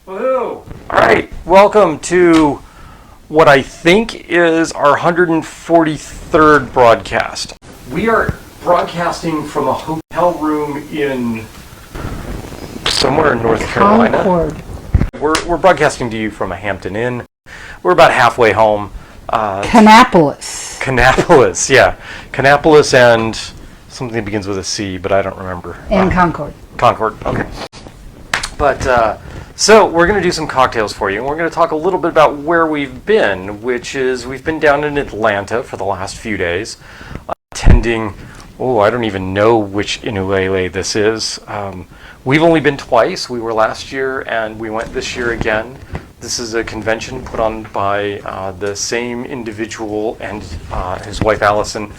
Woohoo! Alright, welcome to what I think is our 143rd broadcast. We are broadcasting from a hotel room in somewhere in North Carolina. Concord. We're broadcasting to you from a Hampton Inn. We're about halfway home. Kannapolis. Yeah. Kannapolis and something that begins with a C, but I don't remember. And Concord. Concord, okay. But, so we're going to do some cocktails for you, and we're going to talk a little bit about where we've been, which is we've been down in Atlanta for the last few days, attending, I don't even know which Inuhele this is. We've only been twice. We were last year, and we went this year again. This is a convention put on by the same individual and his wife Allison,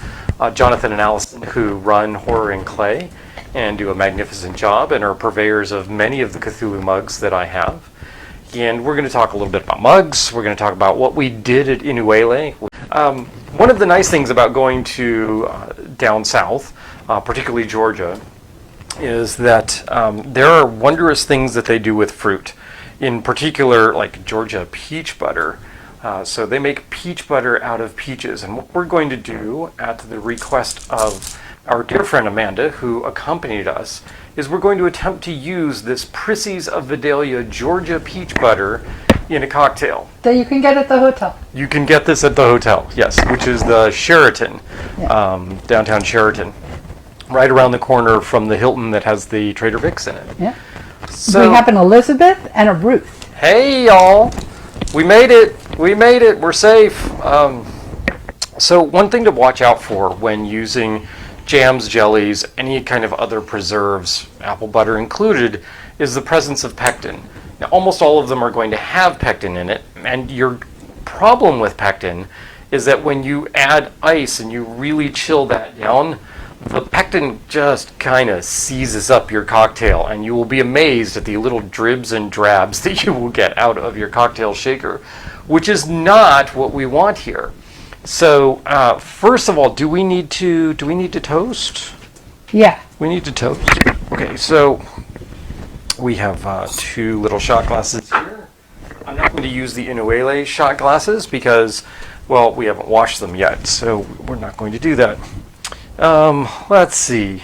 Jonathan and Allison, who run Horror and Clay and do a magnificent job and are purveyors of many of the Cthulhu mugs that I have. And we're going to talk a little bit about mugs. We're going to talk about what we did at Inuhele. One of the nice things about going to down south, particularly Georgia, is that there are wondrous things that they do with fruit. In particular, like Georgia peach butter. So they make peach butter out of peaches. And what we're going to do at the request of our dear friend Amanda, who accompanied us, is we're going to attempt to use this Prissy's of Vidalia Georgia peach butter in a cocktail. That you can get at the hotel. You can get this at the hotel, yes, which is the Sheraton, downtown Sheraton, right around the corner from the Hilton that has the Trader Vic's in it. Yeah. So, we have an Elizabeth and a Ruth. Hey, y'all. We made it. We made it. We're safe. So one thing to watch out for when using jams, jellies, any kind of other preserves, apple butter included, is the presence of pectin. Now, almost all of them are going to have pectin in it, and your problem with pectin is that when you add ice and you really chill that down, the pectin just kind of seizes up your cocktail, and you will be amazed at the little dribs and drabs that you will get out of your cocktail shaker, which is not what we want here. So, first of all, do we need to toast? Yeah. We need to toast. Okay, so we have two little shot glasses here. I'm not going to use the Inuhele shot glasses because, well, we haven't washed them yet, so we're not going to do that. Let's see.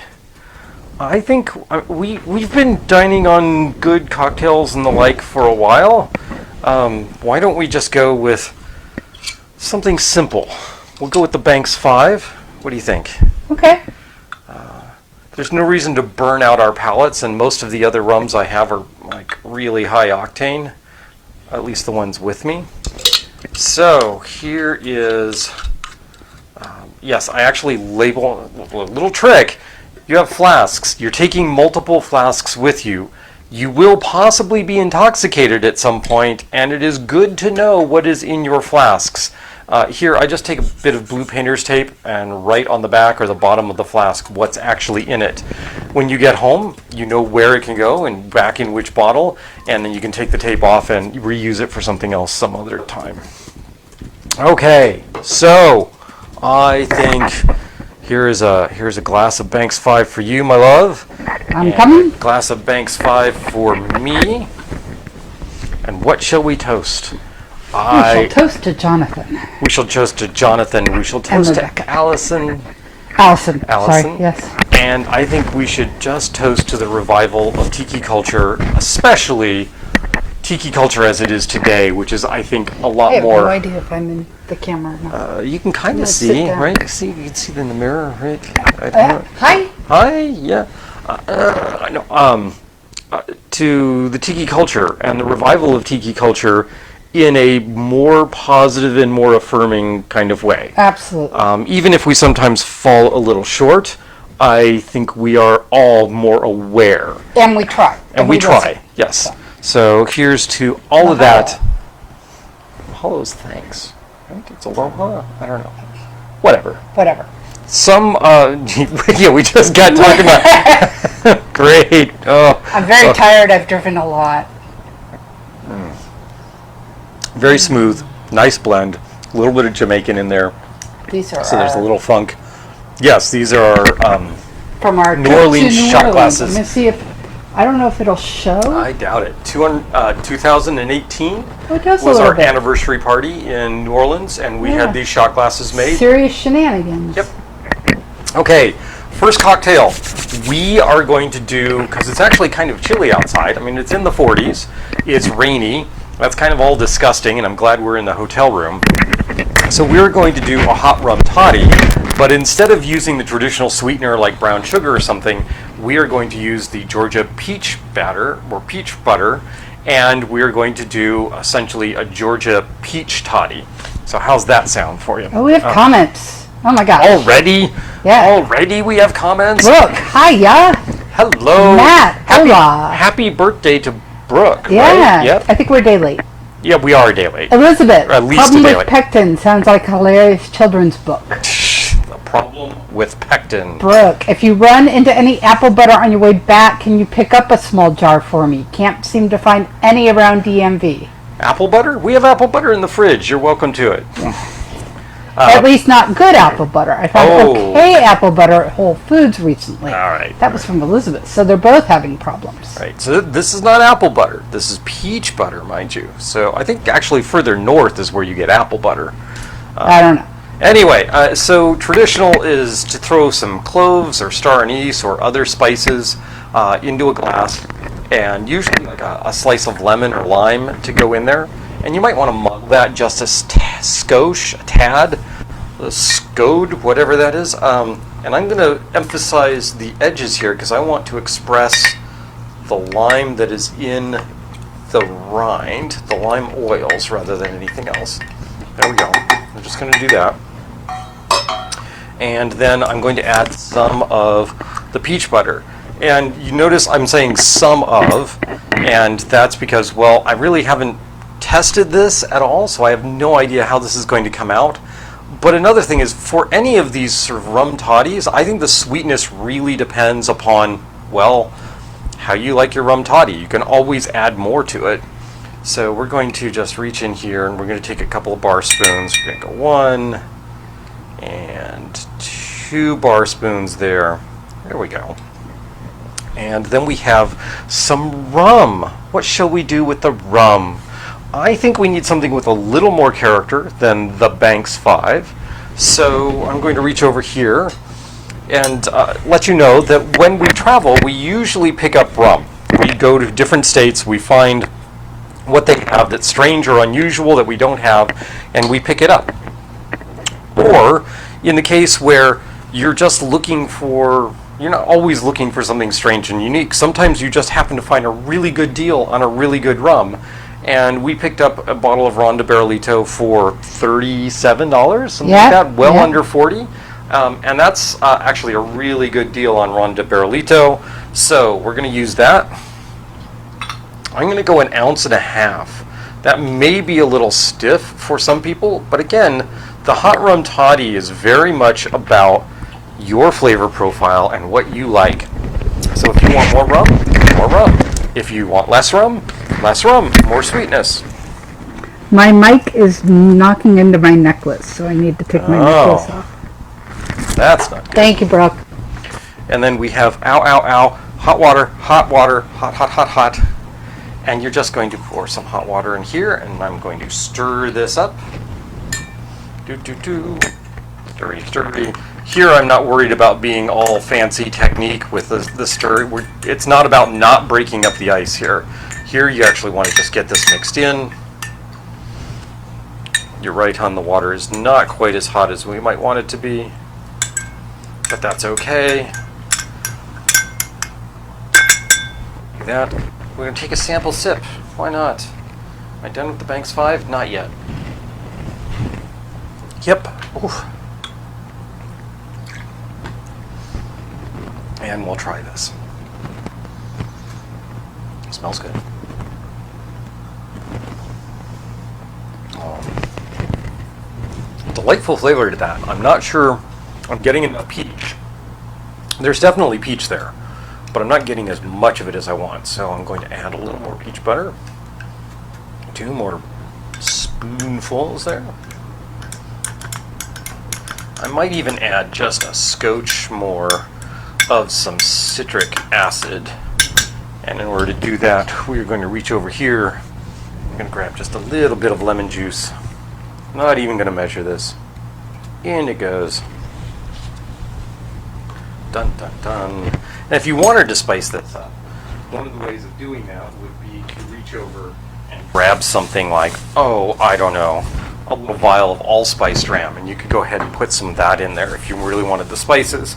I think we've been dining on good cocktails and the like for a while. Why don't we just go with something simple? We'll go with the Banks 5. What do you think? Okay. There's no reason to burn out our palates, and most of the other rums I have are like really high octane, at least the ones with me. So here is, yes, I actually label a little trick. You have flasks. You're taking multiple flasks with you. You will possibly be intoxicated at some point, and it is good to know what is in your flasks. Here, I just take a bit of blue painter's tape and write on the back or the bottom of the flask what's actually in it. When you get home, you know where it can go and back in which bottle, and then you can take the tape off and reuse it for something else some other time. Okay, so I think here's a glass of Banks 5 for you, my love. I'm coming. A glass of Banks 5 for me. And what shall we toast? We shall toast to Jonathan. We shall toast to Jonathan. We shall toast to Allison. Allison. Sorry, yes. And I think we should just toast to the revival of Tiki culture, especially Tiki culture as it is today, which is, I think, a lot more. I have no idea if I'm in the camera or not. You can kind of see, right? You can see it in the mirror, right? Hi. Hi, yeah. I know. To the Tiki culture and the revival of Tiki culture in a more positive and more affirming kind of way. Absolutely. Even if we sometimes fall a little short, I think we are all more aware. And we try. And we try, yes. So here's to all of that. Mahalo's thanks. Right? It's aloha? I don't know. Whatever. Some, yeah, we just got talking about. Great. Oh, I'm very tired. I've driven a lot. Very smooth, nice blend. A little bit of Jamaican in there. These are. So there's a little funk. Yes, these are from our New Orleans shot glasses. Let me see if I don't know if it'll show. I doubt it. 2018 Oh, it does a was little our bit. anniversary party in New Orleans, and we Yeah. had these shot glasses made. Serious shenanigans. Yep. Okay, first cocktail. We are going to do, because it's actually kind of chilly outside. I mean, it's in the 40s. It's rainy. That's kind of all disgusting, and I'm glad we're in the hotel room. So we're going to do a hot rum toddy, but instead of using the traditional sweetener like brown sugar or something, we are going to use the Georgia peach batter or peach butter, and we're going to do essentially a Georgia peach toddy. So how's that sound for you? Oh, we have comments. Oh my gosh. Already? Yeah. Already we have comments? Brooke, hiya. Hello. Matt, hola. Happy birthday to Brooke, Yeah. right? Yep. I think we're day late. Yeah, we are a day late. Elizabeth, At least Problem a day with late. Pectin sounds like a hilarious children's book. The problem with pectin. Brooke, if you run into any apple butter on your way back, can you pick up a small jar for me? Can't seem to find any around DMV. Apple butter? We have apple butter in the fridge. You're welcome to it. At least not good apple butter. I found Oh. okay apple butter at Whole Foods recently. All right. That was from Elizabeth. So they're both having problems. Right. So this is not apple butter. This is peach butter, mind you. So I think actually further north is where you get apple butter. I don't know. Anyway, so traditional is to throw some cloves or star anise or other spices into a glass, and usually like a slice of lemon or lime to go in there. And you might want to muddle that just a skosh, a tad, a scode, whatever that is. And I'm going to emphasize the edges here because I want to express the lime that is in the rind, the lime oils rather than anything else. There we go. I'm just going to do that. And then I'm going to add some of the peach butter. And you notice I'm saying some of, and that's because, well, I really haven't tested this at all, so I have no idea how this is going to come out. But another thing is, for any of these sort of rum toddies, I think the sweetness really depends upon, well, how you like your rum toddy. You can always add more to it. So we're going to just reach in here, and we're going to take a couple of bar spoons. We're going to go 1 and 2 bar spoons there. There we go. And then we have some rum. What shall we do with the rum? I think we need something with a little more character than the Banks 5. So I'm going to reach over here and let you know that when we travel, we usually pick up rum. We go to different states, we find what they have that's strange or unusual that we don't have, and we pick it up. Or in the case where you're just looking for, you're not always looking for something strange and unique. Sometimes you just happen to find a really good deal on a really good rum. And we picked up a bottle of Ron de Barrilito for $37, something like that, well under 40. And that's actually a really good deal on Ron de Barrilito. So we're going to use that. I'm going to go 1.5 ounces. That may be a little stiff for some people, but again, the hot rum toddy is very much about your flavor profile and what you like. So if you want more rum, more rum. If you want less rum, more sweetness. My mic is knocking into my necklace, so I need to take my necklace off. That's not good. Thank you, Brooke. And then we have hot water, hot. And you're just going to pour some hot water in here, and I'm going to stir this up. Stirry. Here I'm not worried about being all fancy technique with the stir. It's not about not breaking up the ice here. Here you actually want to just get this mixed in. You're right, hon, the water is not quite as hot as we might want it to be, but that's okay. Like that. We're going to take a sample sip. Why not? Am I done with the Banks 5? Not yet. Yep. Oof. And we'll try this. Smells good. Delightful flavor to that. I'm not sure I'm getting enough peach. There's definitely peach there, but I'm not getting as much of it as I want. So I'm going to add a little more peach butter. 2 more spoonfuls there. I might even add just a scotch more of some citric acid. And in order to do that, we're going to reach over here. I'm going to grab just a little bit of lemon juice. Not even going to measure this. In it goes. Dun dun dun. And if you wanted to spice this up, one of the ways of doing that would be to reach over and grab something like, oh, I don't know, a little vial of allspice ram, and you could go ahead and put some of that in there if you really wanted the spices.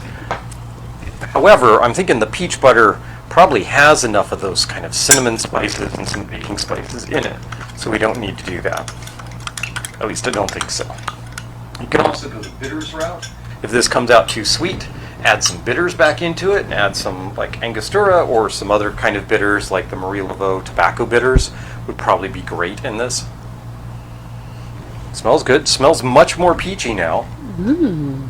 However, I'm thinking the peach butter probably has enough of those kind of cinnamon spices and some baking spices in it, so we don't need to do that. At least I don't think so. You can also go the bitters route. If this comes out too sweet, add some bitters back into it, and add some like Angostura or some other kind of bitters like the Marie Laveau tobacco bitters would probably be great in this. Smells good. Smells much more peachy now. Ooh.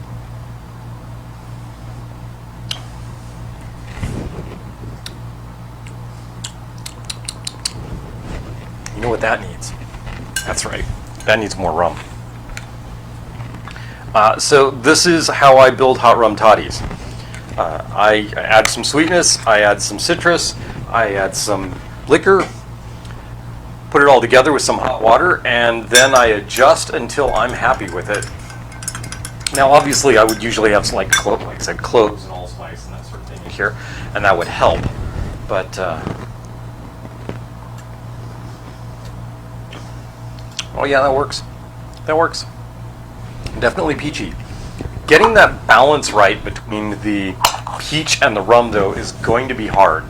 You know what that needs? That's right. That needs more rum. So this is how I build hot rum toddies. I add some sweetness, I add some citrus, I add some liquor, put it all together with some hot water, and then I adjust until I'm happy with it. Now obviously I would usually have some like I said, cloves and allspice and that sort of thing in here, and that would help. But oh yeah, that works. That works. Definitely peachy. Getting that balance right between the peach and the rum, though, is going to be hard.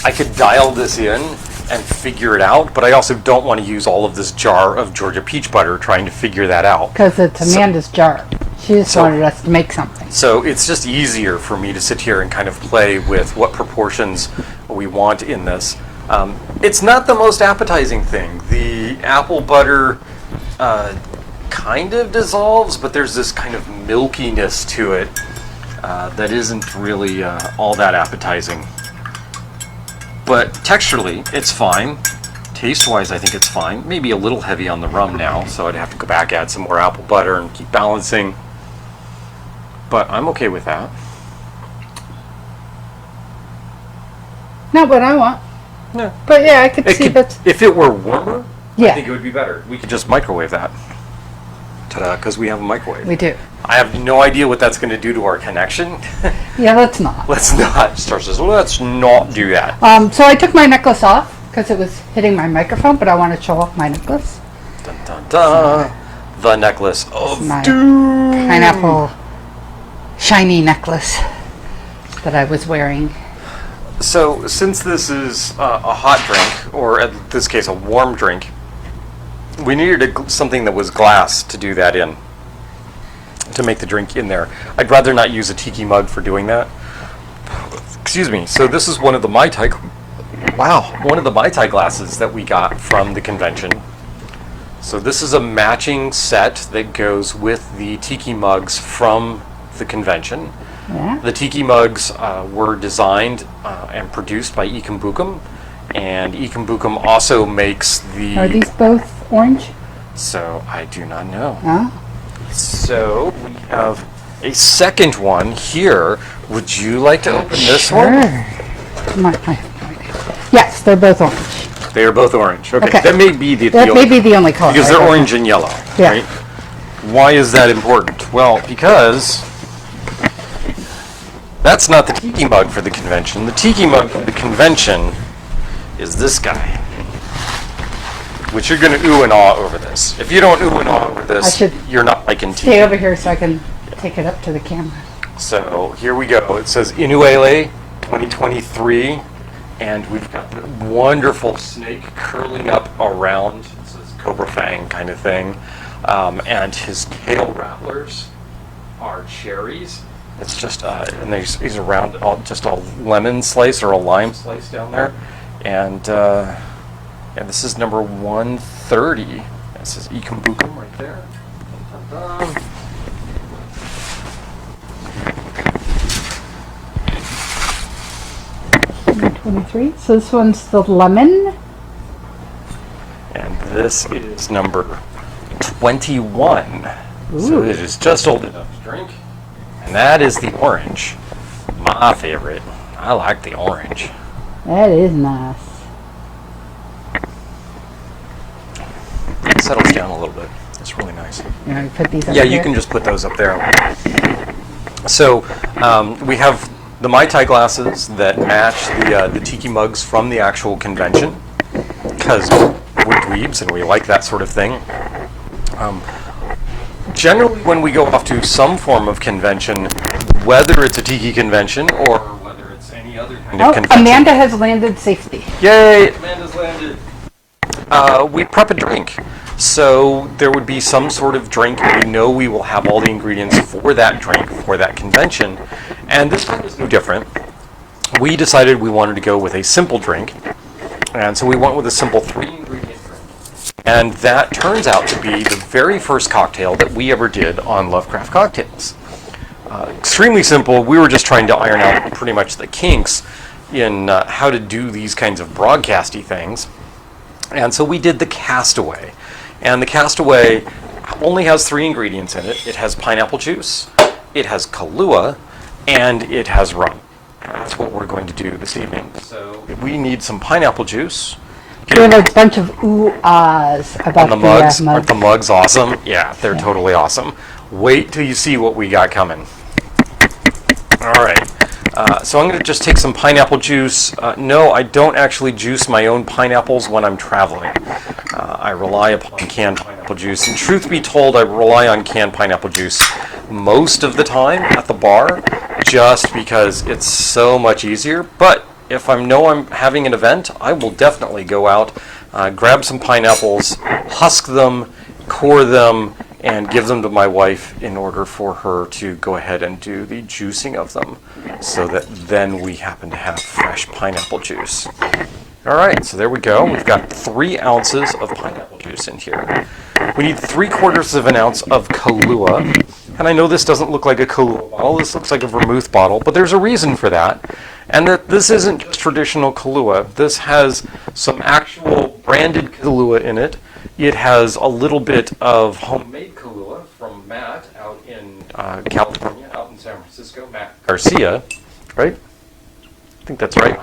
I could dial this in and figure it out, but I also don't want to use all of this jar of Georgia peach butter trying to figure that out. Because it's Amanda's jar. She just wanted us to make something. So it's just easier for me to sit here and kind of play with what proportions we want in this. It's not the most appetizing thing. The apple butter kind of dissolves, but there's this kind of milkiness to it that isn't really all that appetizing. But texturally, it's fine. Taste-wise, I think it's fine. Maybe a little heavy on the rum now, so I'd have to go back, add some more apple butter, and keep balancing. But I'm okay with that. Not what I want. No. But yeah, I could see that. If it were warmer, I Yeah, think it would be better. We could just microwave that. Ta-da, because we have a microwave. we do. I have no idea what that's going to do to our connection. Yeah, let's not. Let's not. Star says, let's not do that. So I took my necklace off because it was hitting my microphone, but I want to show off my necklace. Dun, dun, dun. The necklace of My doom. pineapple shiny necklace that I was wearing. So, since this is a hot drink, or in this case a warm drink, we needed something that was glass to do that in, to make the drink in there. I'd rather not use a tiki mug for doing that. Excuse me. So this is one of the Mai Tai, one of the Mai Tai glasses that we got from the convention. So this is a matching set that goes with the tiki mugs from the convention. Yeah. The tiki mugs were designed and produced by Ikambukum, and Ikambukum also makes the... Are these both orange? So, I do not know. Huh? So, we have a second one here. Would you like to open this one? Yes, they're both orange. They are both orange. Okay, Okay. that may be the That may be the only color. because I they're don't orange and yellow, Yeah. right? Why is that important? Well, because that's not the tiki mug for the convention. The tiki mug for the convention is this guy, which you're going to ooh and ah over this. If you don't ooh and ah over this, should you're not liking tiki. Stay over here so I can take it up to the camera. So here we go. It says Inuhele 2023, and we've got the wonderful snake curling up around. It says Cobra Fang kind of thing. And his tail rattlers are cherries. It's just, and he's around just a lemon slice or a lime slice down there. And this is number 130. It says Ikambukum right there. Dun, dun, dun. 23. So this one's the lemon. And this is number 21. So it is just old enough to drink. And that is the orange. My favorite. I like the orange. That is nice. It settles down a little bit. It's really nice. You want to put these up Yeah, here? you can just put those up there. So we have the Mai Tai glasses that match the Tiki mugs from the actual convention, because we're dweebs and we like that sort of thing. Generally, when we go off to some form of convention, whether it's a Tiki convention or whether it's any other kind of convention. Amanda has landed safely. Yay! Amanda's landed. We prep a drink. So there would be some sort of drink, and we know we will have all the ingredients for that drink, for that convention. And this time is no different. We decided we wanted to go with a simple drink, and so we went with a simple 3-ingredient drink. And that turns out to be the very first cocktail that we ever did on Lovecraft Cocktails. Extremely simple. We were just trying to iron out pretty much the kinks in how to do these kinds of broadcasty things. And so we did the Castaway. And the Castaway only has 3 ingredients in it. It has pineapple juice, it has Kahlua, and it has rum. That's what we're going to do this evening. So we need some pineapple juice. Doing a bunch of ooh-ahs about the mugs. mugs. Aren't the mugs awesome? Yeah, they're totally awesome. Wait till you see what we got coming. All right. So I'm going to just take some pineapple juice. No, I don't actually juice my own pineapples when I'm traveling. I rely upon canned pineapple juice. And truth be told, I rely on canned pineapple juice most of the time at the bar, just because it's so much easier. But if I know I'm having an event, I will definitely go out, grab some pineapples, husk them, core them, and give them to my wife in order for her to go ahead and do the juicing of them, so that then we happen to have fresh pineapple juice. All right, so there we go. We've got 3 ounces of pineapple juice in here. We need 3/4 of an ounce of Kahlua. And I know this doesn't look like a Kahlua bottle. This looks like a vermouth bottle, but there's a reason for that. And that this isn't just traditional Kahlua. This has some actual branded Kahlua in it. It has a little bit of homemade Kahlua from Matt out in California, out in San Francisco, Matt Garcia, right? I think that's right.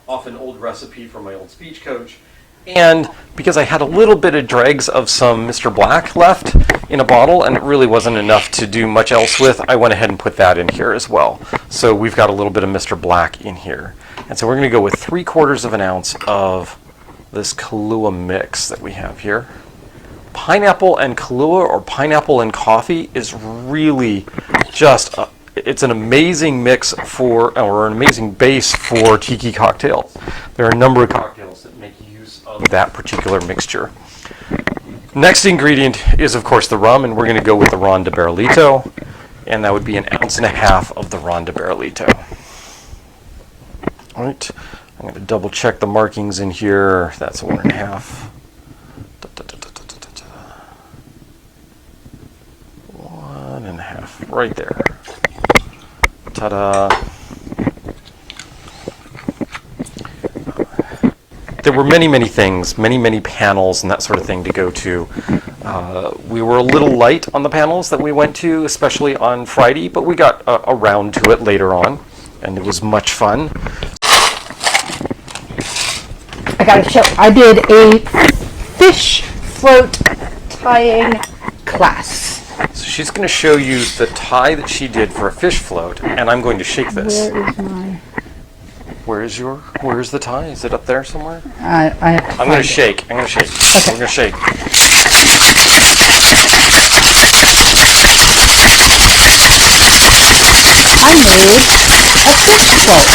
Off an old recipe from my old speech coach. And because I had a little bit of dregs of some Mr. Black left in a bottle, and it really wasn't enough to do much else with, I went ahead and put that in here as well. So we've got a little bit of Mr. Black in here. And so we're going to go with 3/4 of an ounce of this Kahlua mix that we have here. Pineapple and Kahlua, or pineapple and coffee, is really just it's an amazing mix for, or an amazing base for Tiki cocktails. There are a number of cocktails that make use of that particular mixture. Next ingredient is, of course, the rum, and we're going to go with the Ron de Barrilito, and that would be 1.5 ounces of the Ron de Barrilito. All right, I'm going to double check the markings in here. That's 1.5. 1.5, right there. Ta-da. There were many things, many panels and that sort of thing to go to. We were a little light on the panels that we went to, especially on Friday, but we got around to it later on, and it was much fun. I gotta show. I did a fish float tying class. So she's going to show you the tie that she did for a fish float, and I'm going to shake this. Where is my? Where's the tie? Is it up there somewhere? I have to I'm going to shake. I'm going to shake. Okay. I'm going to shake. I made a fish float.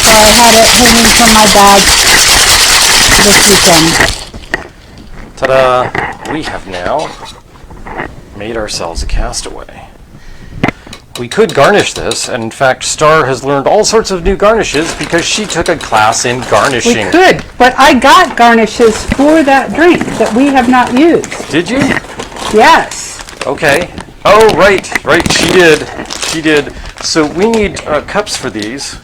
So I had it hanging from my bag this weekend. Ta-da! We have now made ourselves a Castaway. We could garnish this, and in fact, Star has learned all sorts of new garnishes because she took a class in garnishing. We could, but I got garnishes for that drink that we have not used. Did you? Yes. Okay. Oh, right, she did. So we need cups for these. So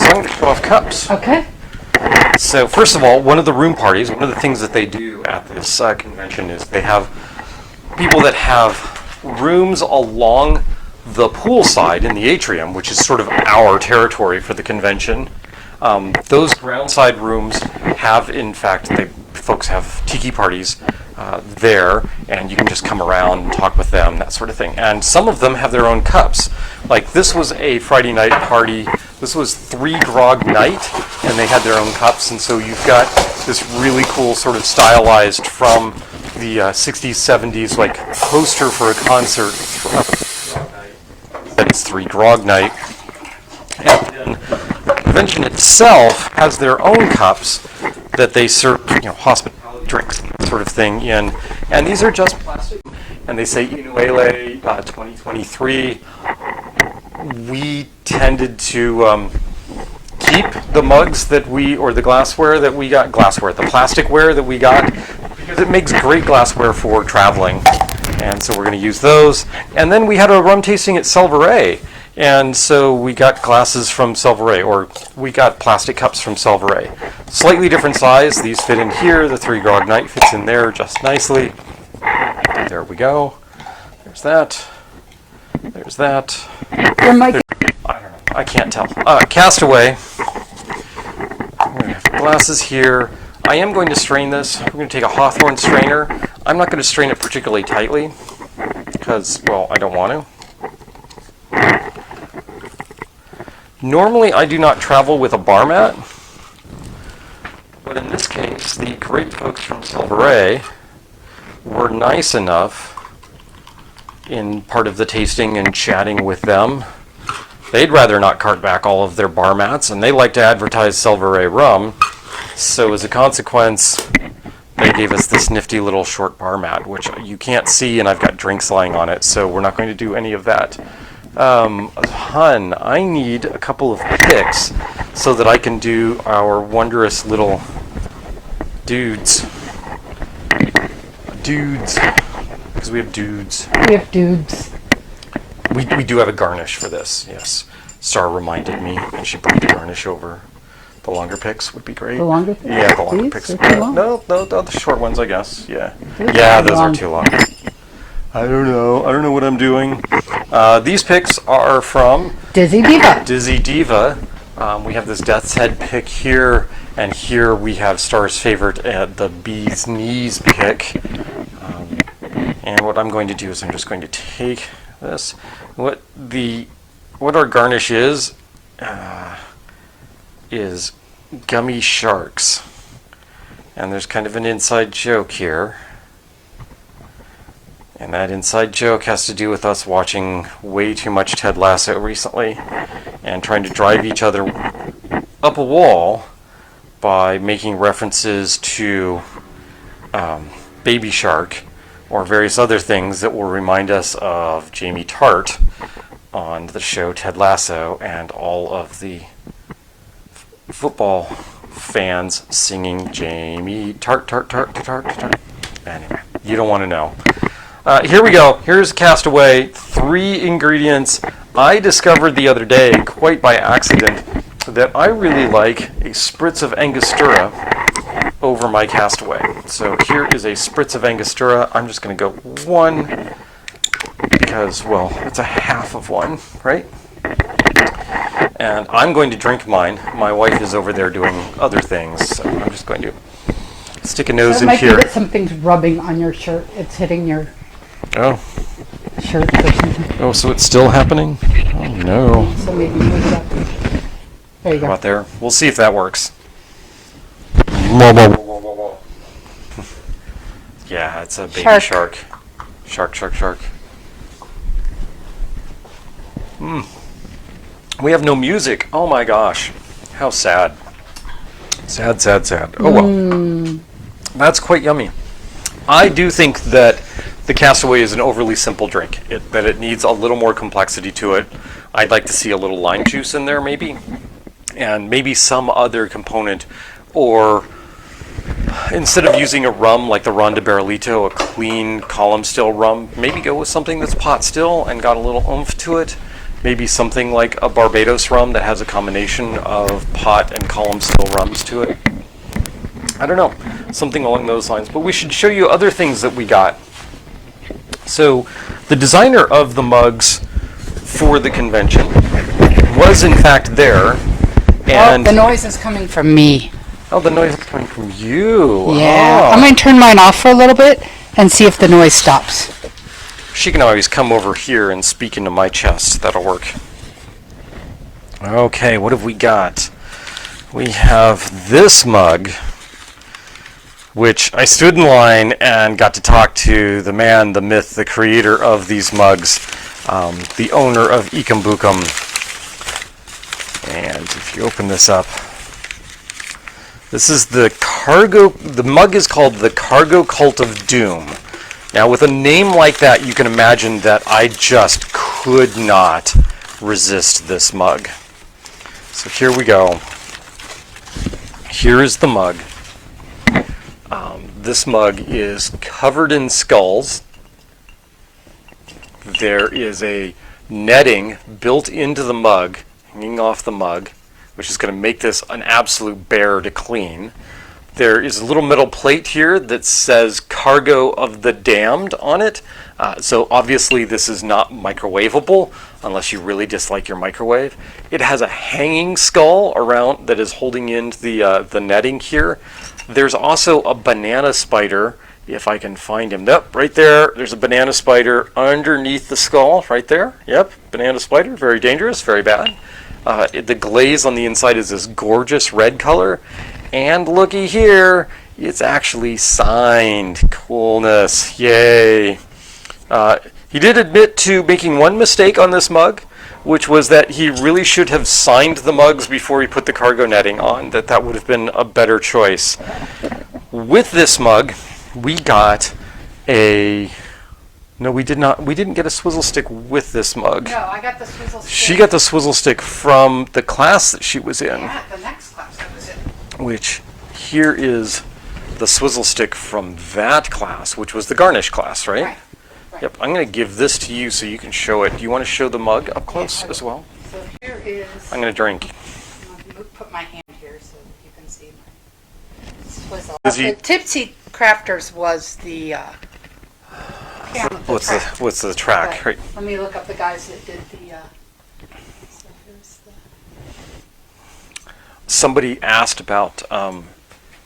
I'm going to show off cups. Okay. So first of all, one of the room parties, one of the things that they do at this convention is they have people that have rooms along the poolside in the atrium, which is sort of our territory for the convention. Those groundside rooms have, in fact, folks have tiki parties there, and you can just come around and talk with them, that sort of thing. And some of them have their own cups. Like this was a Friday night party. This was 3 grog night, and they had their own cups. And so you've got this really cool sort of stylized from the 60s, 70s, like poster for a concert. That is 3 grog night. And then the convention itself has their own cups that they serve, hospitality drinks, sort of thing in. And these are just plastic. And they say Inuhele 2023. We tended to keep the mugs or the glassware that we got, the plasticware that we got, because it makes great glassware for traveling. And so we're going to use those. And then we had a rum tasting at Selvaray. And so we got glasses from Selvaray, or we got plastic cups from Selvaray. Slightly different size. These fit in here. The 3 grog night fits in there just nicely. There we go. There's that. There's that. Your mic. I don't know. I can't tell. Castaway. We're going to have glasses here. I am going to strain this. We're going to take a Hawthorne strainer. I'm not going to strain it particularly tightly because, well, I don't want to. Normally, I do not travel with a bar mat, but in this case, the great folks from Selvaray were nice enough in part of the tasting and chatting with them. They'd rather not cart back all of their bar mats, and they like to advertise Selvaray rum. So as a consequence, they gave us this nifty little short bar mat, which you can't see, and I've got drinks lying on it, so we're not going to do any of that. Hun, I need a couple of picks so that I can do our wondrous little dudes. Because we have dudes. We have dudes. We do have a garnish for this, yes. Star reminded me, and she brought the garnish over. The longer picks would be great. The longer picks? Yeah, the longer picks. They're too long. No, the short ones, I guess. Yeah. Yeah, those are too long. I don't know what I'm doing. These picks are from Dizzy Diva. Dizzy Diva. We have this Death's Head pick here, and here we have Star's favorite, the Bee's Knees pick. And what I'm going to do is I'm just going to take this. What our garnish is gummy sharks. And there's kind of an inside joke here. And that inside joke has to do with us watching way too much Ted Lasso recently and trying to drive each other up a wall by making references to Baby Shark or various other things that will remind us of Jamie Tart on the show Ted Lasso and all of the football fans singing Jamie Tart, Tart, Tart, Tart, Tart, Tart. Anyway, you don't want to know. Here we go. Here's Castaway. 3 ingredients. I discovered the other day, quite by accident, that I really like a spritz of Angostura over my Castaway. So here is a spritz of Angostura. I'm just going to go 1 because, well, it's a half of 1, right? And I'm going to drink mine. My wife is over there doing other things, so I'm just going to stick a nose in here. That something's rubbing on your shirt. It's hitting your shirt or something. Oh, so it's still happening? Oh, no. So maybe move it up. There you go. How about there? We'll see if that works. Yeah, it's a baby shark. Shark. We have no music. Oh my gosh. How sad. Sad. Oh well. That's quite yummy. I do think that the Castaway is an overly simple drink. That it needs a little more complexity to it. I'd like to see a little lime juice in there maybe. And maybe some other component, or instead of using a rum like the Ron de Barrilito, a clean column still rum, maybe go with something that's pot still and got a little oomph to it. Maybe something like a Barbados rum that has a combination of pot and column still rums to it. I don't know, something along those lines. But we should show you other things that we got So the designer of the mugs for the convention was in fact there. And the noise is coming from me. oh, the noise is coming from you. Yeah. Oh. I'm going to turn mine off for a little bit and see if the noise stops. She can always come over here and speak into my chest. That'll work. Okay, what have we got? We have this mug, which I stood in line and got to talk to the man, the myth, the creator of these mugs, the owner of Ikambukum. And if you open this up, this is the mug is called the Cargo Cult of Doom. Now, with a name like that, you can imagine that I just could not resist this mug. So here we go. Here is the mug. This mug is covered in skulls. There is a netting built into the mug, hanging off the mug, which is going to make this an absolute bear to clean. There is a little metal plate here that says Cargo of the Damned on it. So obviously this is not microwavable unless you really dislike your microwave. It has a hanging skull around that is holding in the netting here. There's also a banana spider, if I can find him. Yep, right there. There's a banana spider underneath the skull, right there. Yep, banana spider, very dangerous, very bad. The glaze on the inside is this gorgeous red color. And looky here, it's actually signed. Coolness, yay. He did admit to making one mistake on this mug, which was that he really should have signed the mugs before he put the cargo netting on, that would have been a better choice. With this mug, we got a... No, we did not. We didn't get a swizzle stick with this mug. No, I got the swizzle stick. She got the swizzle stick from the class that she was in. Yeah, the next class I was in. Which, here is the swizzle stick from that class, which was the garnish class, right? Right. Yep, I'm going to give this to you so you can show it. Do you want to show the mug up close as well? So here is... I'm going to drink. I'm going to put my hand here so you can see my swizzle. Does he- The Tipsy Crafters was the... What's the track? Right. Let me look up the guys that did the... So here's the... Somebody asked about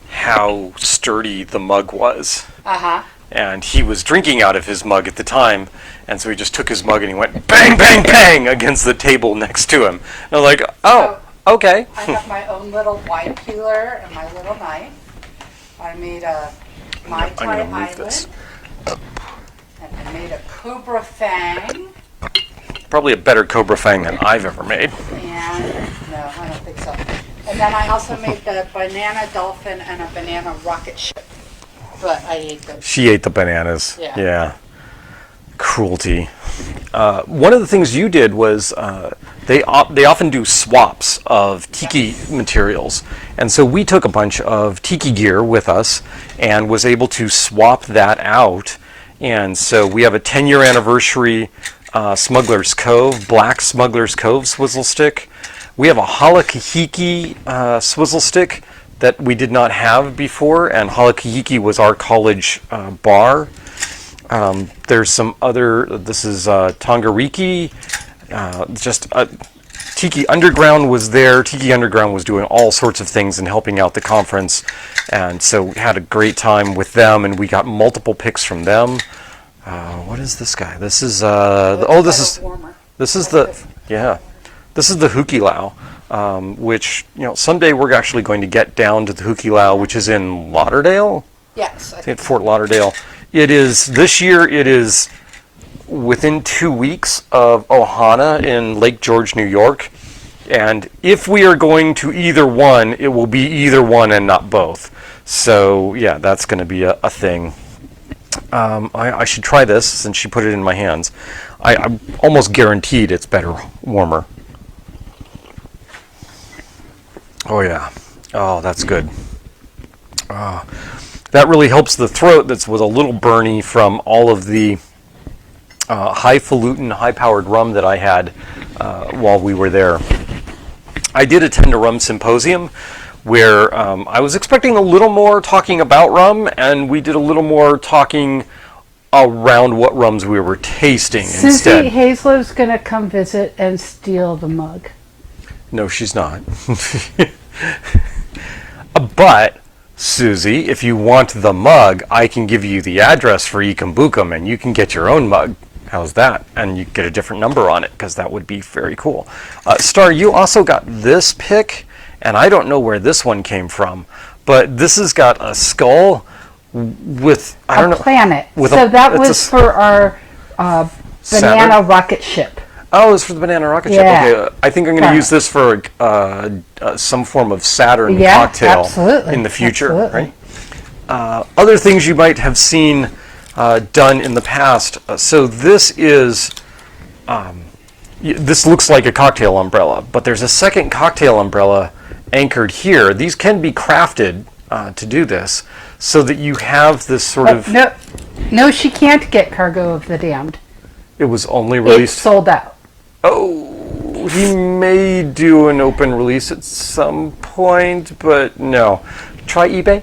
how sturdy the mug was. Uh-huh. And he was drinking out of his mug at the time, and so he just took his mug and he went bang, bang, bang against the table next to him. And I was like, oh, okay. I have my own little wine peeler and my little knife. I made a Mai Tai I'm gonna move Island. this. And I made a Cobra Fang. Probably a better Cobra Fang than I've ever made. And, no, I don't think so. And then I also made the banana dolphin and a banana rocket ship. But I ate those. She ate the bananas. Yeah. Cruelty. One of the things you did was they often do swaps of Tiki materials. And so we took a bunch of Tiki gear with us and was able to swap that out. And so we have a 10-year anniversary Smuggler's Cove, Black Smuggler's Cove swizzle stick. We have a Halakihiki swizzle stick that we did not have before, and Halakihiki was our college bar. There's some other, this is Tongariki, Tiki Underground was there. Tiki Underground was doing all sorts of things and helping out the conference, and so we had a great time with them, and we got multiple picks from them. What is this guy? This is, this is the Hukilau. Which, someday we're actually going to get down to the Hukilau, which is in Lauderdale? Yes. I think Fort Lauderdale. This year it is within 2 weeks of Ohana in Lake George, New York. And if we are going to either one, it will be either one and not both. So, yeah, that's going to be a thing. I should try this since she put it in my hands. I'm almost guaranteed it's better, warmer. Oh yeah. Oh, that's good. That really helps the throat that was a little burny from all of the highfalutin, high-powered rum that I had while we were there. I did attend a rum symposium where I was expecting a little more talking about rum, and we did a little more talking around what rums we were tasting Susie instead. Haslow's going to come visit and steal the mug. No, she's not. But, Susie, if you want the mug, I can give you the address for Ikambukum and you can get your own mug. How's that? And you get a different number on it, because that would be very cool. Star, you also got this pick, and I don't know where this one came from, but this has got a skull with, I don't know. Planet. With so that was for our banana rocket ship. Oh, it's for the banana rocket ship. Okay, I think I'm going to use this for some form of Saturn cocktail in the future, right? Other things you might have seen done in the past. So this is, this looks like a cocktail umbrella, but there's a second cocktail umbrella anchored here. These can be crafted to do this, so that you have this sort of... No, she can't get Cargo of the Damned. It was only released... It's sold out. Oh, he may do an open release at some point, but no. Try eBay.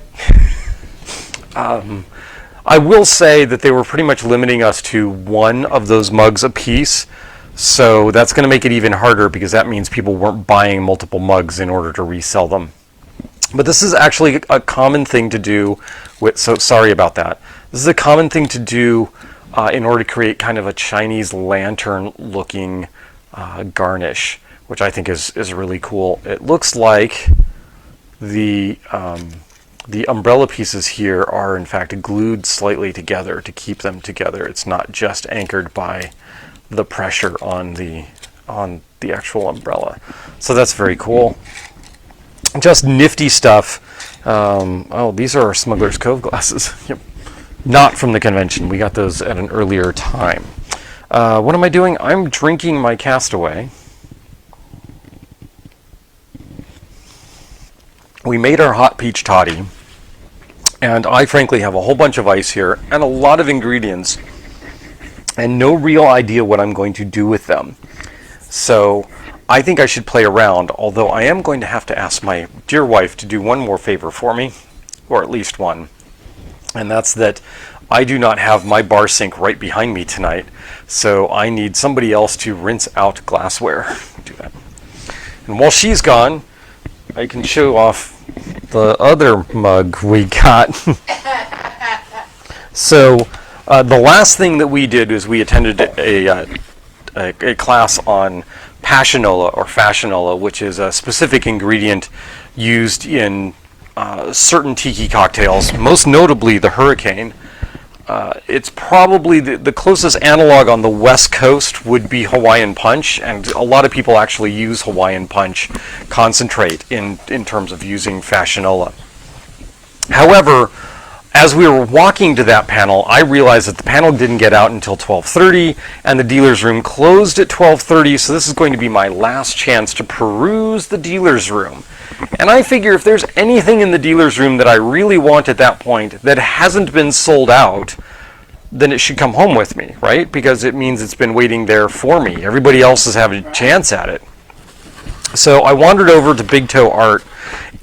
I will say that they were pretty much limiting us to one of those mugs a piece, so that's going to make it even harder, because that means people weren't buying multiple mugs in order to resell them. But this is actually a common thing to do with, so sorry about that. This is a common thing to do in order to create kind of a Chinese lantern looking garnish, which I think is really cool. It looks like the umbrella pieces here are in fact glued slightly together to keep them together. It's not just anchored by the pressure on the actual umbrella. So that's very cool. Just nifty stuff. Oh, these are our Smuggler's Cove glasses. Yep. Not from the convention. We got those at an earlier time. What am I doing? I'm drinking my Castaway. We made our hot peach toddy, and I frankly have a whole bunch of ice here and a lot of ingredients and no real idea what I'm going to do with them. So I think I should play around, although I am going to have to ask my dear wife to do one more favor for me, or at least one, and that's that I do not have my bar sink right behind me tonight, so I need somebody else to rinse out glassware. Do that. And while she's gone, I can show off the other mug we got. So the last thing that we did is we attended a class on passionola or fashionola, which is a specific ingredient used in certain tiki cocktails, most notably the Hurricane. It's probably the closest analog on the West Coast would be Hawaiian Punch, and a lot of people actually use Hawaiian Punch concentrate in terms of using fashionola. However, as we were walking to that panel, I realized that the panel didn't get out until 12:30, and the dealer's room closed at 12:30, so this is going to be my last chance to peruse the dealer's room. And I figure if there's anything in the dealer's room that I really want at that point that hasn't been sold out, then it should come home with me, right? Because it means it's been waiting there for me. Everybody else has had a chance at it. So I wandered over to Big Toe Art,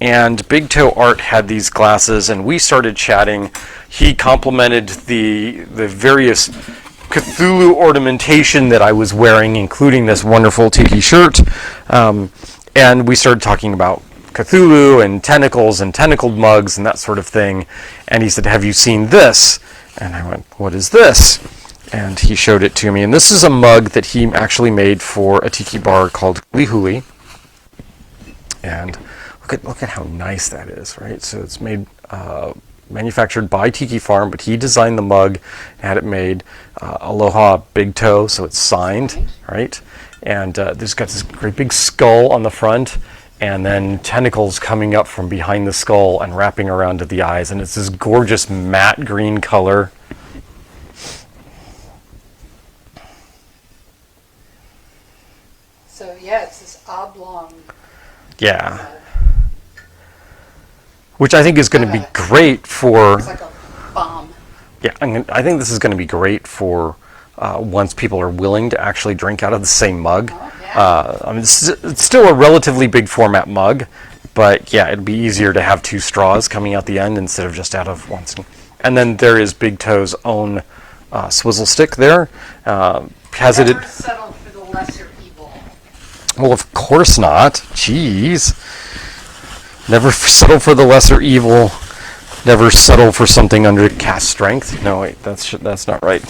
and Big Toe Art had these glasses, and we started chatting. He complimented the various Cthulhu ornamentation that I was wearing, including this wonderful Tiki shirt, and we started talking about Cthulhu and tentacles and tentacled mugs and that sort of thing. And he said, "Have you seen this?" And I went, "What is this?" And he showed it to me. And this is a mug that he actually made for a tiki bar called Inuhele. And look at how nice that is, right? So it's made, manufactured by Tiki Farm, but he designed the mug, had it made. Aloha Big Toe, so it's signed, right? And there's got this great big skull on the front, and then tentacles coming up from behind the skull and wrapping around to the eyes, and it's this gorgeous matte green color. So yeah, it's this oblong. Yeah. Which I think is going to be great for... It's like a bomb. Yeah, I think this is going to be great for once people are willing to actually drink out of the same mug. Oh, yeah. I mean, it's still a relatively big format mug, but yeah, it'd be easier to have two straws coming out the end instead of just out of one. And then there is Big Toe's own swizzle stick there. Has it? Never settle for the lesser evil. Well, of course not. Jeez. Never settle for the lesser evil. Never settle for something under cast strength. No, wait, that's not right.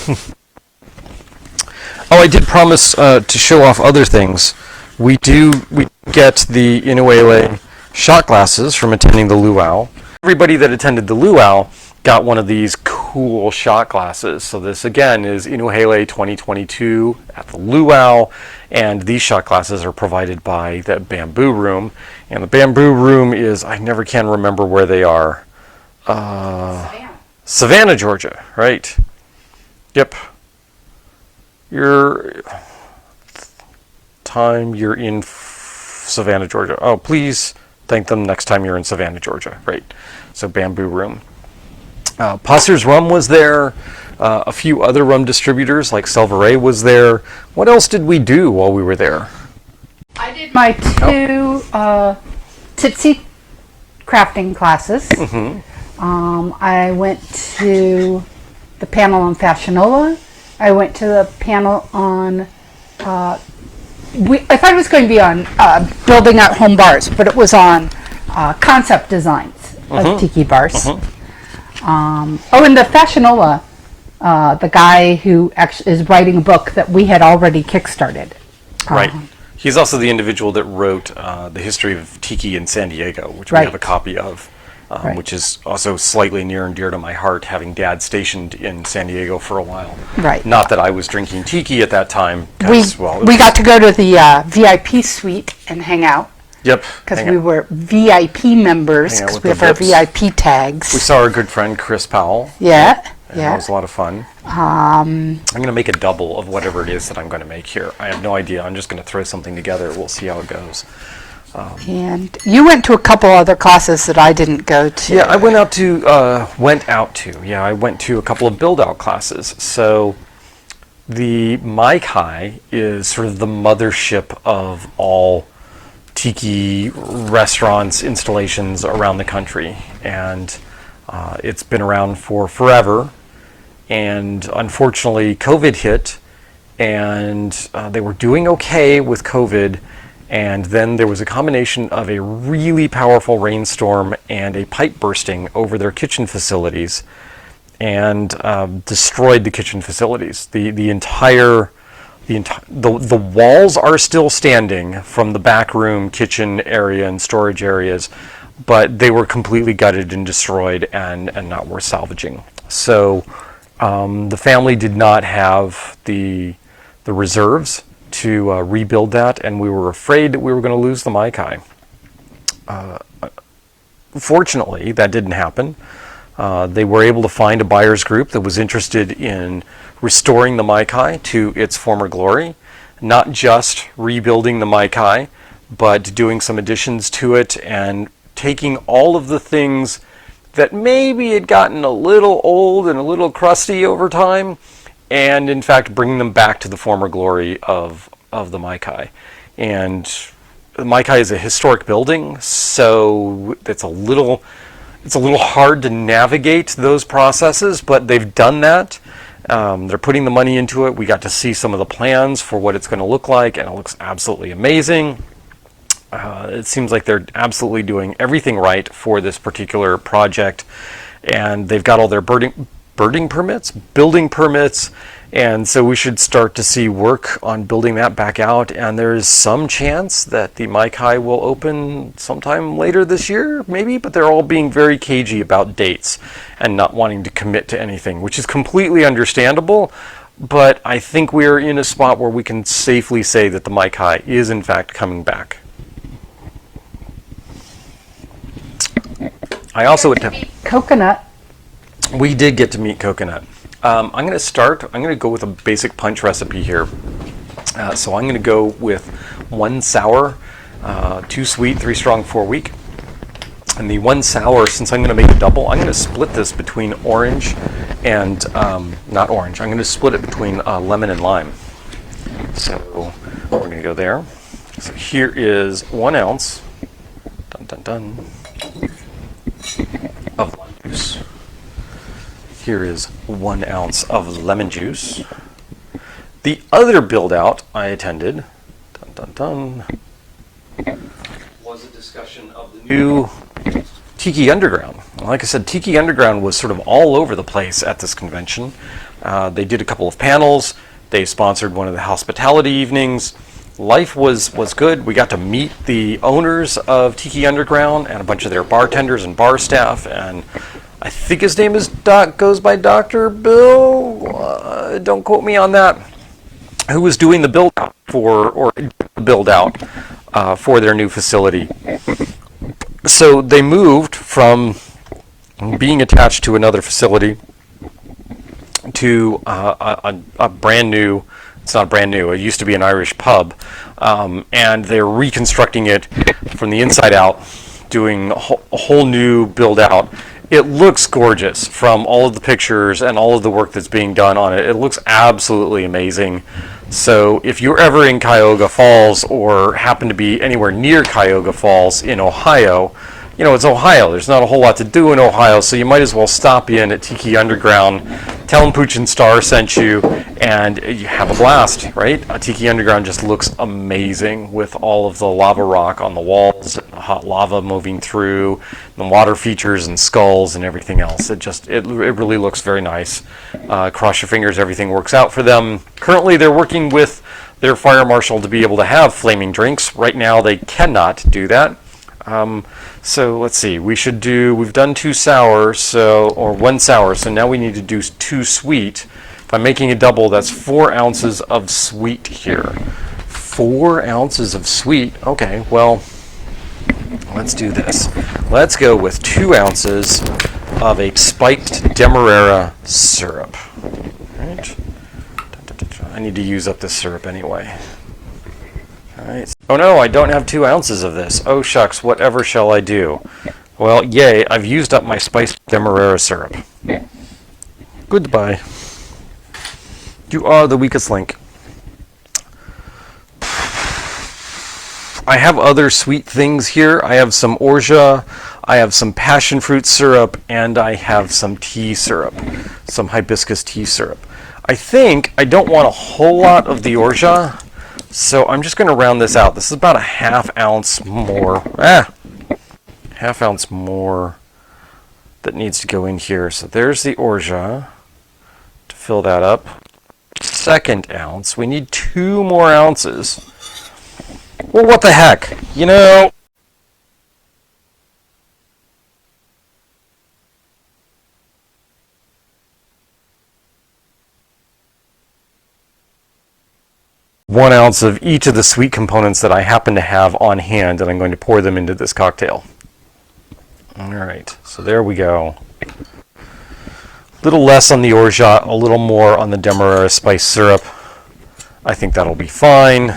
Oh, I did promise to show off other things. We get the Inuhele shot glasses from attending the luau. Everybody that attended the luau got one of these cool shot glasses. So this again is Inuhele 2022 at the luau, and these shot glasses are provided by the Bamboo Room. And the Bamboo Room is, I never can remember where they are. Savannah, Georgia, right? Yep. You're in Savannah, Georgia. Oh, please thank them next time you're in Savannah, Georgia. Right. So Bamboo Room. Passer's Rum was there. A few other rum distributors like Selvaray was there. What else did we do while we were there? I did my two Tootsie crafting classes. Mm-hmm. I went to the panel on Fashionola. I went to the panel on, I thought it was going to be on building out home bars, but it was on concept designs of tiki bars. And the Fashionola, the guy who actually is writing a book that we had already kickstarted. Right. He's also the individual that wrote the history of Tiki in San Diego, which we have a copy of. Which is also slightly near and dear to my heart, having Dad stationed in San Diego for a while. Right. Not that I was drinking tiki at that time. We got to go to the VIP suite and hang out. Yep. Because we were VIP members, because we have our VIP tags. We saw our good friend Chris Powell. Yeah. That was a lot of fun. I'm going to make a double of whatever it is that I'm going to make here. I have no idea. I'm just going to throw something together. We'll see how it goes. And you went to a couple other classes that I didn't go to. Yeah, I went to a couple of build-out classes. So the Mai Kai is sort of the mothership of all tiki restaurants, installations around the country. And it's been around for forever. And unfortunately, COVID hit, and they were doing okay with COVID. And then there was a combination of a really powerful rainstorm and a pipe bursting over their kitchen facilities, and destroyed the kitchen facilities. The walls are still standing from the back room, kitchen area, and storage areas, but they were completely gutted and destroyed and not worth salvaging. So the family did not have the reserves to rebuild that, and we were afraid that we were going to lose the Mai Kai. Fortunately, that didn't happen. They were able to find a buyer's group that was interested in restoring the Mai Kai to its former glory, not just rebuilding the Mai Kai, but doing some additions to it and taking all of the things that maybe had gotten a little old and a little crusty over time, and in fact bringing them back to the former glory of the Mai Kai. And the Mai Kai is a historic building, so it's a little hard to navigate those processes, but they've done that. They're putting the money into it. We got to see some of the plans for what it's going to look like, and it looks absolutely amazing. It seems like they're absolutely doing everything right for this particular project, and they've got all their building permits, and so we should start to see work on building that back out, and there's some chance that the Mai Kai will open sometime later this year, maybe, but they're all being very cagey about dates and not wanting to commit to anything, which is completely understandable, but I think we're in a spot where we can safely say that the Mai Kai is in fact coming back. I also attempted Coconut. We did get to meet Coconut. I'm going to go with a basic punch recipe here. So I'm going to go with 1 sour, 2 sweet, 3 strong, 4 weak. And the 1 sour, since I'm going to make a double, I'm going to split this between orange and, not orange, I'm going to split it between lemon and lime. So we're going to go there. So here is 1 ounce, of lime juice. Here is 1 ounce of lemon juice. The other build-out I attended, was a discussion of the new Tiki Underground. Like I said, Tiki Underground was sort of all over the place at this convention. They did a couple of panels. They sponsored one of the hospitality evenings. Life was good. We got to meet the owners of Tiki Underground and a bunch of their bartenders and bar staff. And I think his name is goes by Dr. Bill. Don't quote me on that. Who was doing the build out for their new facility. So they moved from being attached to another facility to a brand new, it's not brand new, it used to be an Irish pub, and they're reconstructing it from the inside out, doing a whole new build out. It looks gorgeous from all of the pictures and all of the work that's being done on it. It looks absolutely amazing. So if you're ever in Cuyahoga Falls or happen to be anywhere near Cuyahoga Falls in Ohio, you know, it's Ohio. There's not a whole lot to do in Ohio, so you might as well stop in at Tiki Underground, tell them Pooch and Star sent you, and you have a blast, right? Tiki Underground just looks amazing with all of the lava rock on the walls, hot lava moving through, the water features and skulls and everything else. It really looks very nice. Cross your fingers, everything works out for them. Currently, they're working with their fire marshal to be able to have flaming drinks. Right now, they cannot do that. So let's see, we've done 2 sour, or 1 sour, so now we need to do 2 sweet. If I'm making a double, that's 4 ounces of sweet here. 4 ounces of sweet, okay, well, let's do this. Let's go with 2 ounces of a spiked Demerara syrup. Right. I need to use up this syrup anyway. Alright. Oh no, I don't have 2 ounces of this. Oh shucks, whatever shall I do? Well, yay, I've used up my spiced Demerara syrup. Goodbye. You are the weakest link. I have other sweet things here. I have some orgeat, I have some passion fruit syrup, and I have some tea syrup, some hibiscus tea syrup. I think I don't want a whole lot of the orgeat, so I'm just going to round this out. This is about a ½ ounce more. Half ounce more that needs to go in here. So there's the orgeat to fill that up. 2nd ounce. We need 2 more ounces. Well, what the heck? You know, one ounce of each of the sweet components that I happen to have on hand, and I'm going to pour them into this cocktail. All right, so there we go. A little less on the orgeat, a little more on the Demerara spice syrup. I think that'll be fine.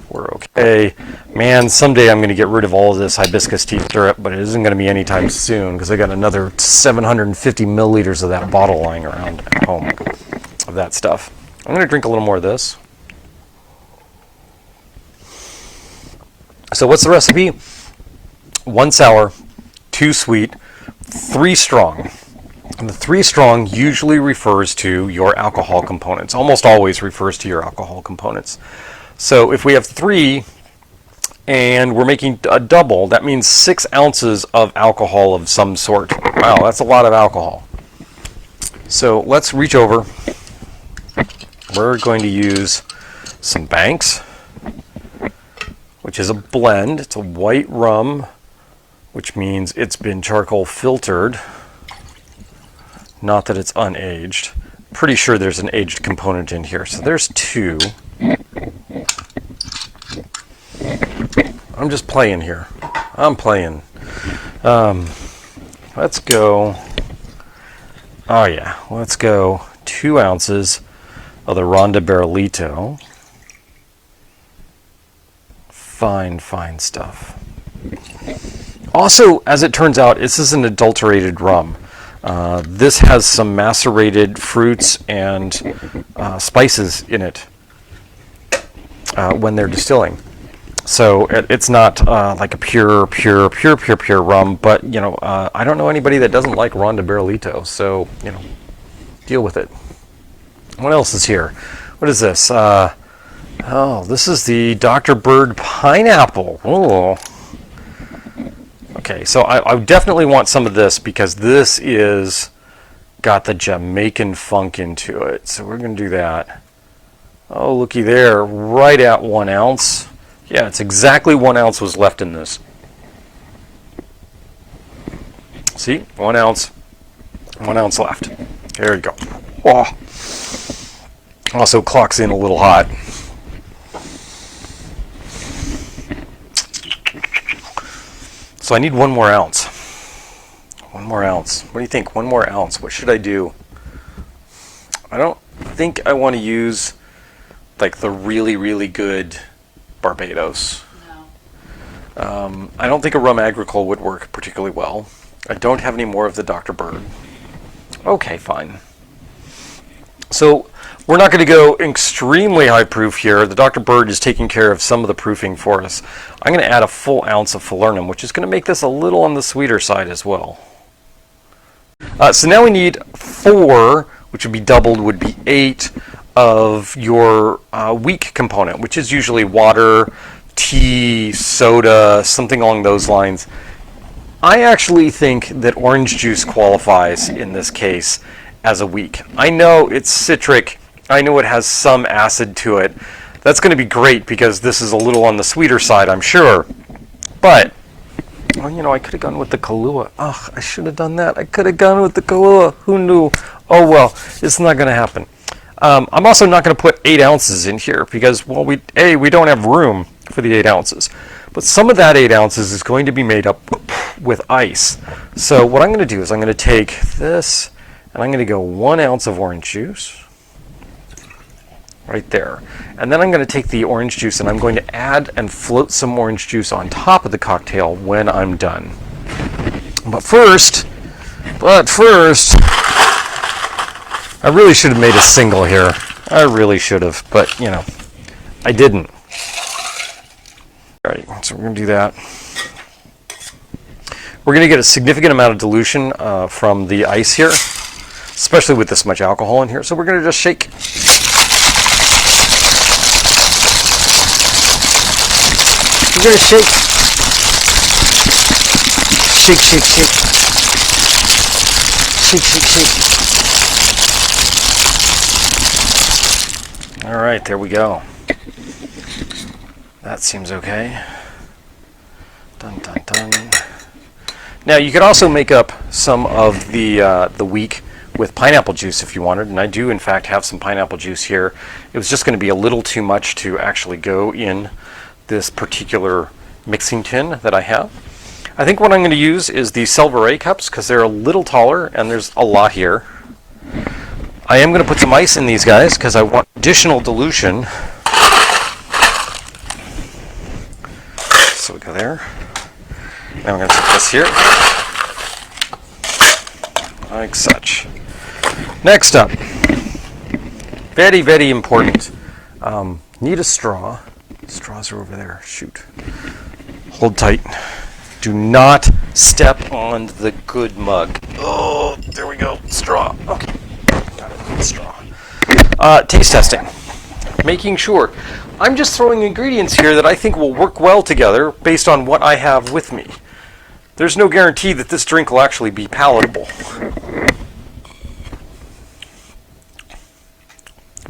We're okay. Man, someday I'm going to get rid of all of this hibiscus tea syrup, but it isn't going to be anytime soon because I got another 750 milliliters of that bottle lying around at home of that stuff. I'm going to drink a little more of this. So what's the recipe? 1 sour, 2 sweet, 3 strong. And the 3 strong usually refers to your alcohol components. Almost always refers to your alcohol components. So if we have 3 and we're making a double, that means 6 ounces of alcohol of some sort. Wow, that's a lot of alcohol. So let's reach over. We're going to use some Banks, which is a blend. It's a white rum, which means it's been charcoal filtered. Not that it's unaged. Pretty sure there's an aged component in here. So there's 2. I'm just playing here. I'm playing. Let's go. Oh yeah, let's go 2 ounces of the Ronda Barrilito. Fine, fine stuff. Also, as it turns out, this is an adulterated rum. This has some macerated fruits and spices in it when they're distilling. So it's not like a pure rum, but you know, I don't know anybody that doesn't like Ronda Barrilito. So you know, deal with it. What else is here? What is this? Oh, this is the Dr. Bird pineapple. Oh. Okay, so I definitely want some of this because this is got the Jamaican funk into it. So we're going to do that. Oh, looky there, right at 1 ounce. Yeah, it's exactly 1 ounce was left in this. See, 1 ounce. 1 ounce left. There you go. Oh. Also clocks in a little hot. So I need 1 more ounce. 1 more ounce. What do you think? 1 more ounce. What should I do? I don't think I want to use like the really, really good Barbados. No. I don't think a rum agricole would work particularly well. I don't have any more of the Dr. Bird. Okay, fine. So we're not going to go extremely high proof here. The Dr. Bird is taking care of some of the proofing for us. I'm going to add a full ounce of falernum, which is going to make this a little on the sweeter side as well. So now we need 4, which would be doubled, would be 8 of your weak component, which is usually water, tea, soda, something along those lines. I actually think that orange juice qualifies in this case as a weak. I know it's citric. I know it has some acid to it. That's going to be great because this is a little on the sweeter side, I'm sure. But, well, you know, I could have gone with the Kahlua. Ugh, I should have done that. I could have gone with the Kahlua. Who knew? Oh, well, it's not going to happen. I'm also not going to put 8 ounces in here because, well, we don't have room for the 8 ounces. But some of that 8 ounces is going to be made up with ice. So what I'm going to do is I'm going to take this and I'm going to go 1 ounce of orange juice right there. And then I'm going to take the orange juice and I'm going to add and float some orange juice on top of the cocktail when I'm done. But first, I really should have made a single here. I really should have, but, you know, I didn't. All right, so we're going to do that. We're going to get a significant amount of dilution from the ice here, especially with this much alcohol in here. So we're going to just shake. We're going to shake. Shake, shake, shake. Shake, shake, shake. All right, there we go. That seems okay. Dun, dun, dun. Now you could also make up some of the weak with pineapple juice if you wanted, and I do in fact have some pineapple juice here. It was just going to be a little too much to actually go in this particular mixing tin that I have. I think what I'm going to use is the Selvaray cups because they're a little taller and there's a lot here. I am going to put some ice in these guys because I want additional dilution. So we go there. Now I'm going to put this here, like such. Next up, very, very important. Need a straw. Straws are over there. Shoot. Hold tight. Do not step on the good mug. Oh, there we go. Straw. Okay. Got it. Straw. Taste testing. Making sure. I'm just throwing ingredients here that I think will work well together based on what I have with me. There's no guarantee that this drink will actually be palatable.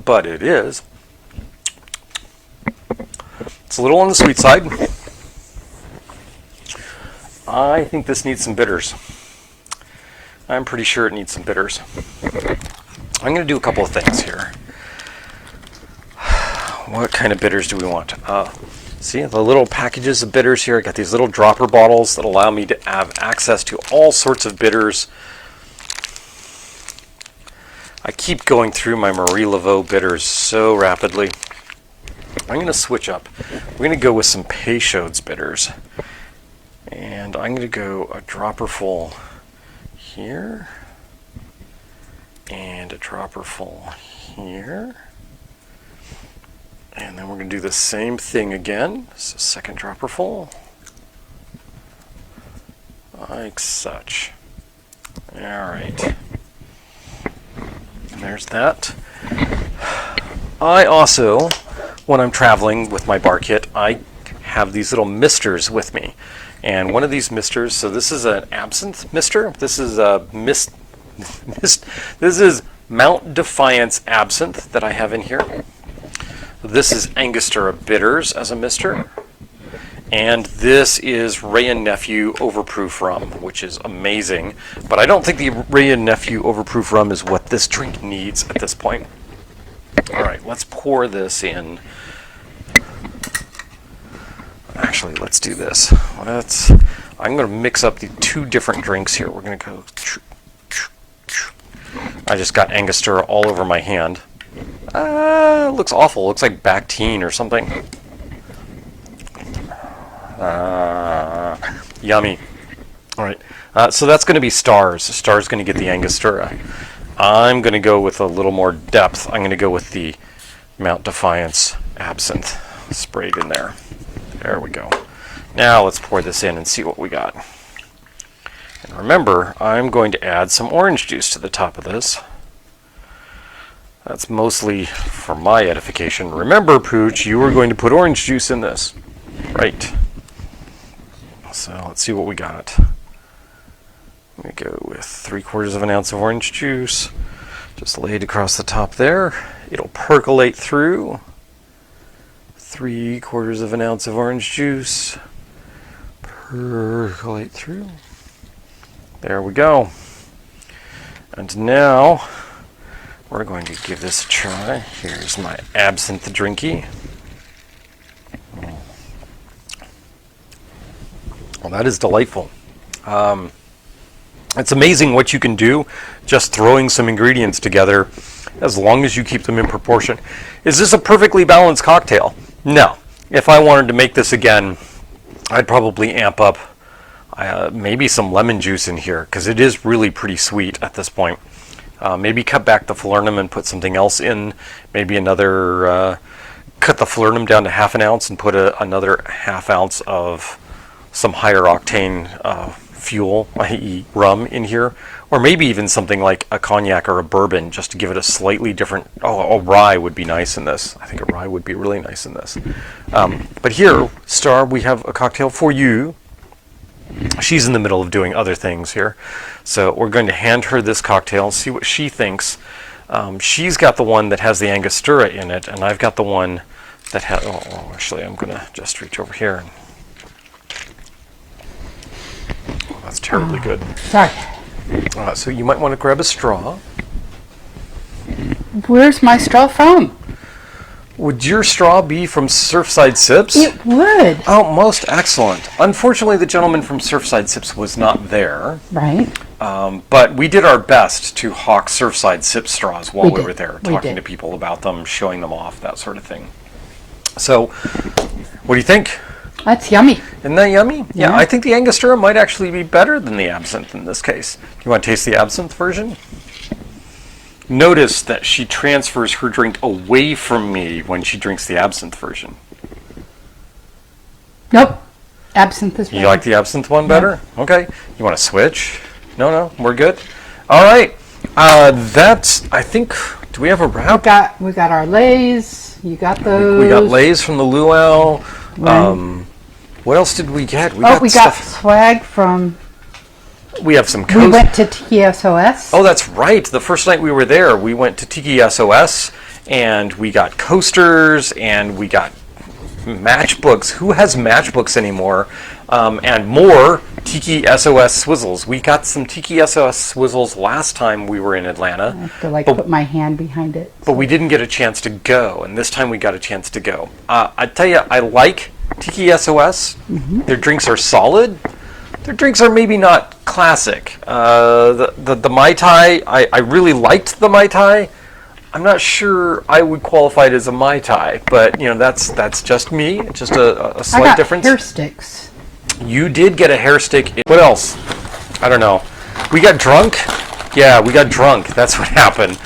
But it is. It's a little on the sweet side. I think this needs some bitters. I'm pretty sure it needs some bitters. I'm going to do a couple of things here. What kind of bitters do we want? See the little packages of bitters here? I got these little dropper bottles that allow me to have access to all sorts of bitters. I keep going through my Marie Laveau bitters so rapidly. I'm going to switch up. We're going to go with some Peychaud's bitters. And I'm going to go a dropper full here. And a dropper full here. And then we're going to do the same thing again. So second dropper full. Like such. Alright. There's that. I also, when I'm traveling with my bar kit, I have these little misters with me. And one of these misters, so this is an absinthe mister. This is a this is Mount Defiance absinthe that I have in here. This is Angostura bitters as a mister. And this is Wray & Nephew Overproof Rum, which is amazing. But I don't think the Wray & Nephew Overproof Rum is what this drink needs at this point. All right, let's pour this in. Actually, let's do this. I'm going to mix up the two different drinks here. We're going to go... I just got Angostura all over my hand. Looks awful. Looks like Bactine or something. Yummy. All right, so that's going to be Stars. Stars going to get the Angostura. I'm going to go with a little more depth. I'm going to go with the Mount Defiance absinthe sprayed in there. There we go. Now let's pour this in and see what we got. And remember, I'm going to add some orange juice to the top of this. That's mostly for my edification. Remember, Pooch, you were going to put orange juice in this. Right. So let's see what we got. I'm going to go with 3/4 of an ounce of orange juice. Just laid across the top there. It'll percolate through. 3/4 of an ounce of orange juice. Percolate through. There we go. And now we're going to give this a try. Here's my absinthe drinky. Well, that is delightful. It's amazing what you can do just throwing some ingredients together as long as you keep them in proportion. Is this a perfectly balanced cocktail? No. If I wanted to make this again, I'd probably amp up maybe some lemon juice in here because it is really pretty sweet at this point. Maybe cut back the falernum and put something else in. Maybe another, cut the falernum down to 1/2 ounce and put another 1/2 ounce of some higher octane fuel, i.e. rum, in here. Or maybe even something like a cognac or a bourbon just to give it a slightly different... Oh, a rye would be nice in this. I think a rye would be really nice in this. But here, Star, we have a cocktail for you. She's in the middle of doing other things here. So we're going to hand her this cocktail, see what she thinks. She's got the one that has the Angostura in it, and I've got the one that has... Oh, actually, I'm going to just reach over here. Oh, that's terribly good. Sorry. So you might want to grab a straw. Where's my straw from? Would your straw be from Surfside Sips? It would. Oh, most excellent. Unfortunately, the gentleman from Surfside Sips was not there. Right. But we did our best to hawk Surfside Sip straws while we were there, We talking did. to people about them, showing them off, that sort of thing. So, what do you think? That's yummy. Isn't that yummy? Yeah. I think the Angostura might actually be better than the absinthe in this case. You want to taste the absinthe version? Notice that she transfers her drink away from me when she drinks the absinthe version. Nope. Absinthe is better. You like the absinthe one better? Okay. You want to switch? No, we're good. All right. That's, I think, do we have a wrap? We got our Lays. You got those. We got Lays from the Luau. What else did we get? We got swag from... We have some We went to Tiki SOS. Oh, that's right. The first night we were there, we went to Tiki SOS, and we got coasters, and we got matchbooks. Who has matchbooks anymore? And more Tiki SOS swizzles. We got some Tiki SOS swizzles last time we were in Atlanta. I have to put my hand behind it. But we didn't get a chance to go, and this time we got a chance to go. I tell you, I like Tiki SOS. Mm-hmm. Their drinks are solid. Their drinks are maybe not classic. The Mai Tai, I really liked the Mai Tai. I'm not sure I would qualify it as a Mai Tai, but that's just me. Just a slight difference. Hair sticks. You did get a hair stick. What else? I don't know. We got drunk? Yeah, we got drunk. That's what happened.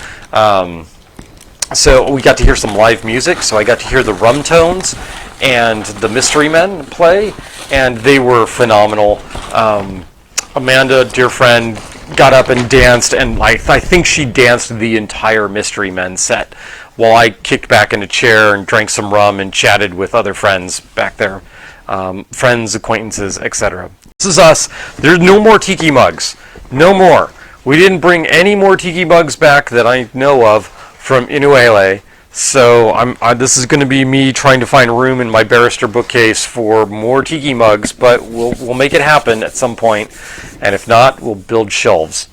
So we got to hear some live music. So I got to hear the Rum Tones and the Mystery Men play, and they were phenomenal. Amanda, dear friend, got up and danced, and I think she danced the entire Mystery Men set while I kicked back in a chair and drank some rum and chatted with other friends back there. Friends, acquaintances, etc. This is us. There's no more tiki mugs. No more. We didn't bring any more tiki mugs back that I know of from Inuhele. So this is going to be me trying to find room in my barrister bookcase for more tiki mugs, but we'll make it happen at some point, and if not, we'll build shelves.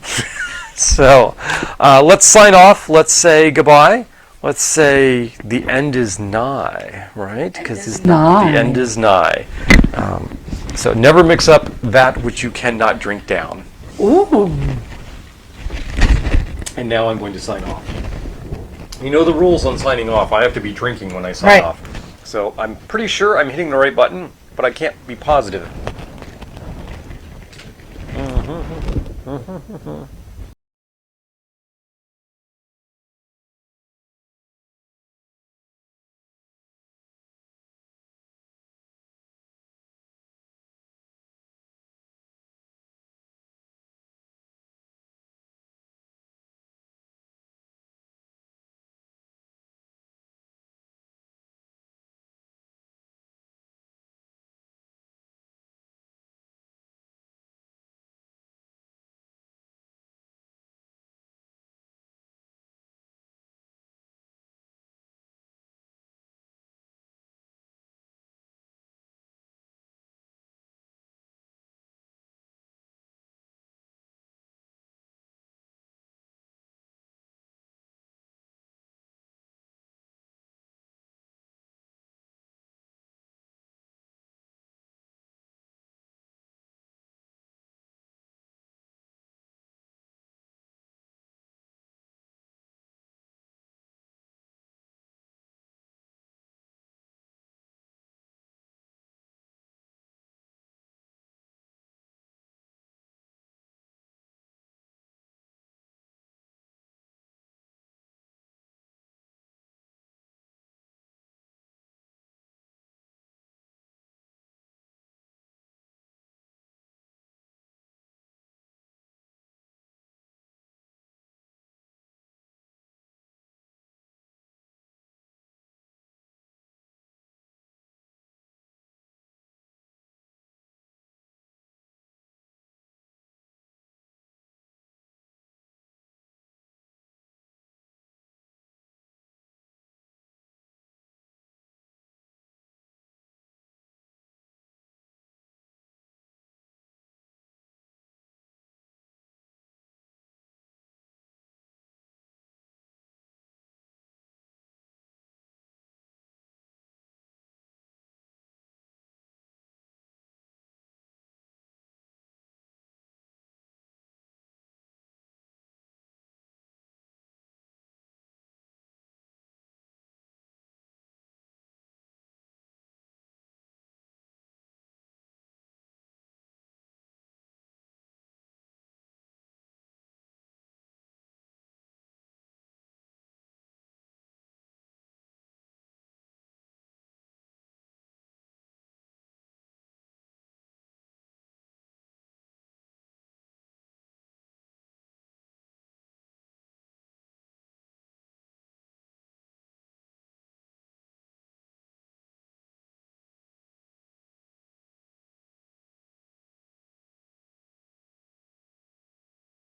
So let's sign off. Let's say goodbye. Let's say the end is nigh, right? Because the end is nigh. So never mix up that which you cannot drink down. Ooh. And now I'm going to sign off. You know the rules on signing off. I have to be drinking when I sign off. So I'm pretty sure I'm hitting the right button, but I can't be positive.